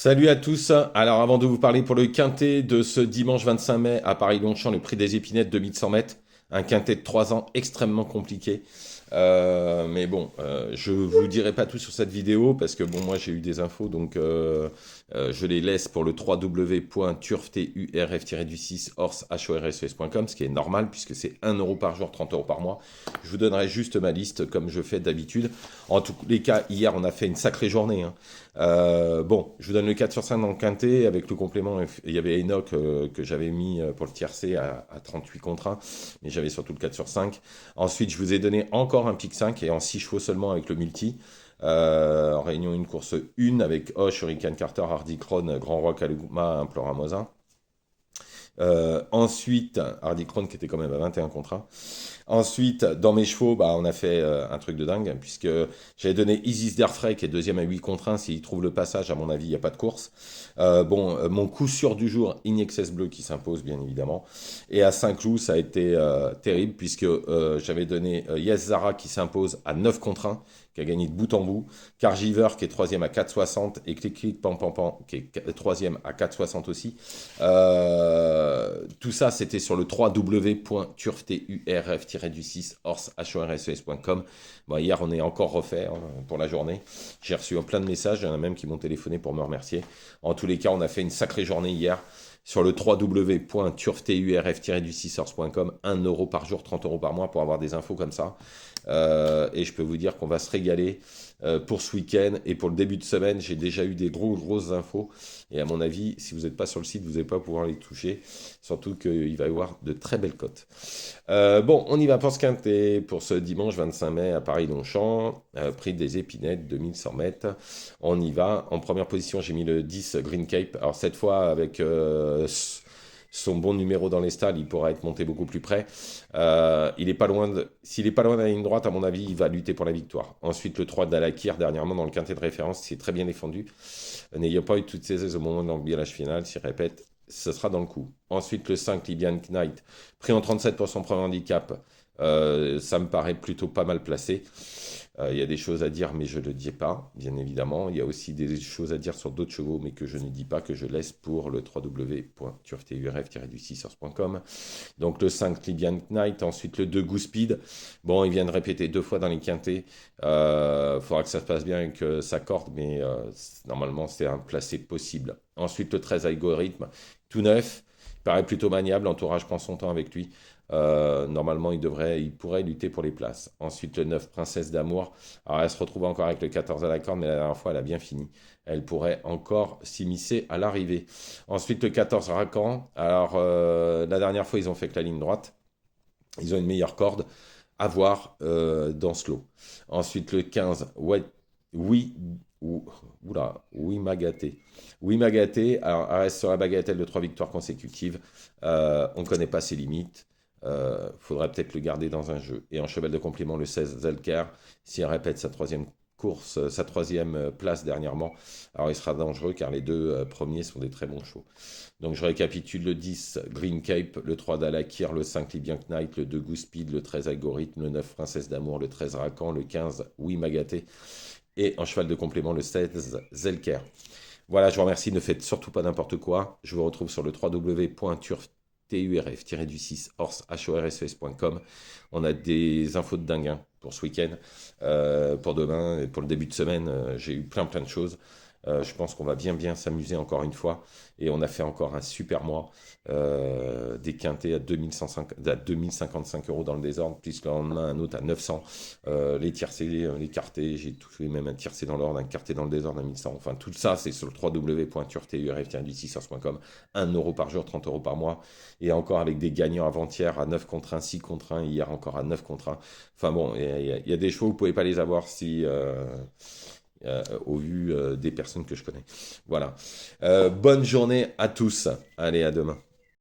Salut à tous. Alors avant de vous parler pour le quintet de ce dimanche 25 mai à Paris-Longchamp, le prix des épinettes 2100 mètres, un quintet de 3 ans extrêmement compliqué. Mais bon, je vous dirai pas tout sur cette vidéo parce que bon, moi j'ai eu des infos donc je les laisse pour le www.turf-6 horses.com, ce qui est normal puisque c'est 1 € par jour, 30 € par mois. Je vous donnerai juste ma liste comme je fais d'habitude. En tous les cas, hier on a fait une sacrée journée, hein. Bon, je vous donne le 4 sur 5 dans le quintet avec le complément. Il y avait Enoch que j'avais mis pour le tiercé à 38 contre 1, mais j'avais surtout le 4 sur 5. Ensuite, je vous ai donné encore un pic 5 et en 6 chevaux seulement avec le multi. En réunion une course 1 avec Hoche, Hurricane Carter, Hardy Krone, Grand Rock, Aluma, Imploramosa. Ensuite, Hardy Krone qui était quand même à 21 contre 1. Ensuite, dans mes chevaux, bah, on a fait un truc de dingue, puisque j'avais donné Isis Derfray, qui est deuxième à 8 contre 1. S'il trouve le passage, à mon avis, il n'y a pas de course. Mon coup sûr du jour, Inexcess Bleu, qui s'impose, bien évidemment. Et à Saint-Cloud, ça a été terrible, puisque j'avais donné Yes Zara, qui s'impose à 9 contre 1, qui a gagné de bout en bout. Cargiver, qui est troisième à 4,60. Et Clic Clic Pam Pam Pam, qui est troisième à 4,60 aussi. Tout ça, c'était sur le www.turf-6 horses.com. Bon, hier, on est encore refait hein, pour la journée. J'ai reçu plein de messages, il y en a même qui m'ont téléphoné pour me remercier. En tous les cas, on a fait une sacrée journée hier sur le www.turf-6 horses.com. 1 € par jour, 30 € par mois pour avoir des infos comme ça. Et je peux vous dire qu'on va se régaler pour ce week-end et pour le début de semaine. J'ai déjà eu des grosses infos. Et à mon avis, si vous n'êtes pas sur le site, vous n'allez pas pouvoir les toucher. Surtout qu'il va y avoir de très belles cotes. Bon, on y va pour ce quintet pour ce dimanche 25 mai à Paris-Longchamp. Prix des épinettes, 2100 mètres. On y va. En première position, j'ai mis le 10 Green Cape. Alors cette fois, avec son bon numéro dans les stalles, il pourra être monté beaucoup plus près. Il est pas loin s'il est pas loin de la ligne droite, à mon avis, il va lutter pour la victoire. Ensuite, le 3 d'Alakir, dernièrement dans le quintet de référence, c'est très bien défendu. N'ayant pas eu toutes ses aises au moment de l'emballage final, s'il répète, ce sera dans le coup. Ensuite, le 5 Libyan Knight, pris en 37 pour son premier handicap, ça me paraît plutôt pas mal placé. Il y a des choses à dire, mais je ne le dis pas, bien évidemment. Il y a aussi des choses à dire sur d'autres chevaux, mais que je ne dis pas, que je laisse pour le www.turfturf-6 Donc le 5 Libyan Knight, ensuite le 2 Goodspeed. Bon, il vient de répéter 2 fois dans les quintés. Faudra que ça se passe bien avec sa corde, mais normalement c'est un placé possible. Ensuite le 13 Algorithme, tout neuf. Il paraît plutôt maniable, l'entourage prend son temps avec lui. Normalement, il pourrait lutter pour les places. Ensuite, le 9, Princesse d'amour. Alors, elle se retrouve encore avec le 14 à la corde, mais la dernière fois, elle a bien fini. Elle pourrait encore s'immiscer à l'arrivée. Ensuite, le 14, Racan. Alors, la dernière fois, ils ont fait que la ligne droite. Ils ont une meilleure corde à voir dans ce lot. Ensuite, le 15, ouais, oui, oui, Magaté. Oui, Magaté. Alors, elle reste sur la bagatelle de 3 victoires consécutives. On ne connaît pas ses limites. Faudrait peut-être le garder dans un jeu. Et en cheval de complément, le 16 Zelker, s'il répète sa troisième course, sa troisième place dernièrement, alors il sera dangereux car les deux premiers sont des très bons chevaux. Donc je récapitule le 10 Green Cape, le 3 Dalakir, le 5 Libyan Knight, le 2 Goodspeed, le 13 Algorithme, le 9 Princesse d'amour, le 13 Racan, le 15 Oui Magaté et en cheval de complément le 16 Zelker. Voilà, je vous remercie, ne faites surtout pas n'importe quoi. Je vous retrouve sur le www.turf-6 horses.com. On a des infos de dingue hein, pour ce week-end, pour demain et pour le début de semaine. J'ai eu plein de choses. Je pense qu'on va bien s'amuser encore une fois. Et on a fait encore un super mois. Des quintés à 2055 € dans le désordre, plus le lendemain un autre à 900. Les tiercés, les quartés, j'ai touché même un tiercé dans l'ordre, un quarté dans le désordre à 1100. Enfin, tout ça, c'est sur le www.turf-6 horses.com. 1 € par jour, 30 € par mois. Et encore avec des gagnants avant-hier à 9 contre 1, 6 contre 1, hier encore à 9 contre 1. Enfin bon, il y a des chevaux, vous ne pouvez pas les avoir si... au vu des personnes que je connais. Voilà. Bonne journée à tous. Allez, à demain.